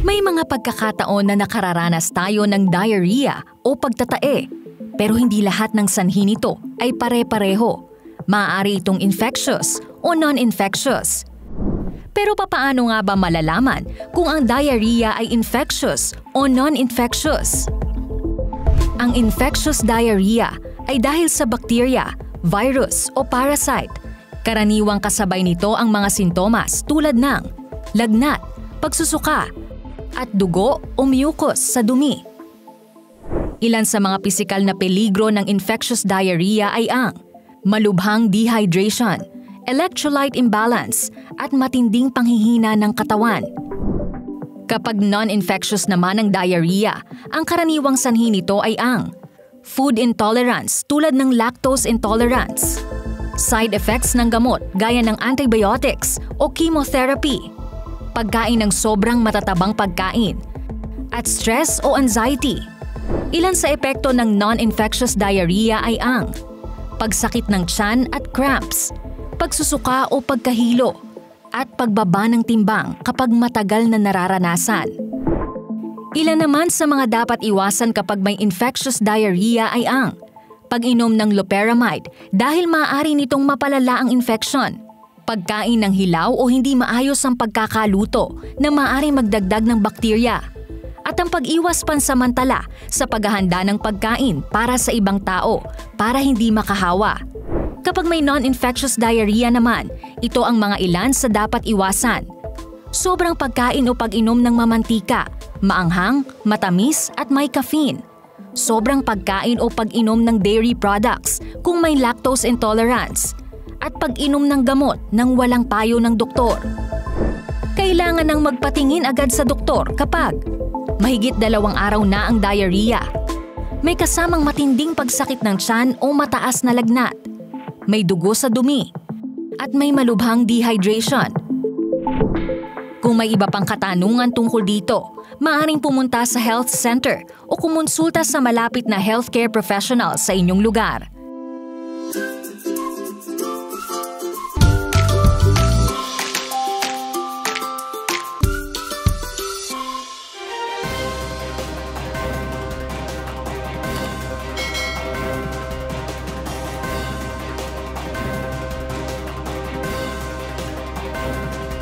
May mga pagkakataon na nakararanas tayo ng diarrhea o pagtatae, pero hindi lahat ng sanhi nito ay pare-pareho. Maaari itong infectious o non-infectious. Pero papaano nga ba malalaman kung ang diarrhea ay infectious o non-infectious? Ang infectious diarrhea ay dahil sa bacteria, virus o parasite. Karaniwang kasabay nito ang mga sintomas tulad ng lagnat, pagsusuka, at dugo o mucus sa dumi. Ilan sa mga pisikal na peligro ng infectious diarrhea ay ang malubhang dehydration, electrolyte imbalance, at matinding panghihina ng katawan. Kapag non-infectious naman ang diarrhea, ang karaniwang sanhi nito ay ang food intolerance tulad ng lactose intolerance, side effects ng gamot gaya ng antibiotics o chemotherapy, pagkain ng sobrang matatabang pagkain, at stress o anxiety. Ilan sa epekto ng non-infectious diarrhea ay ang pagsakit ng tiyan at cramps, pagsusuka o pagkahilo, at pagbaba ng timbang kapag matagal na nararanasan. Ilan naman sa mga dapat iwasan kapag may infectious diarrhea ay ang pag-inom ng loperamide dahil maaari nitong mapalala ang infection, pagkain ng hilaw o hindi maayos ang pagkakaluto na maaari magdagdag ng bakterya, at ang pag-iwas pansamantala sa paghahanda ng pagkain para sa ibang tao para hindi makahawa. Kapag may non-infectious diarrhea naman, ito ang mga ilan sa dapat iwasan. Sobrang pagkain o pag-inom ng mamantika, maanghang, matamis at may caffeine. Sobrang pagkain o pag-inom ng dairy products kung may lactose intolerance. At pag-inom ng gamot nang walang payo ng doktor. Kailangan nang magpatingin agad sa doktor kapag mahigit 2 araw na ang diarrhea, may kasamang matinding pagsakit ng tiyan o mataas na lagnat, may dugo sa dumi, at may malubhang dehydration. Kung may iba pang katanungan tungkol dito, maaaring pumunta sa health center o kumonsulta sa malapit na healthcare professional sa inyong lugar.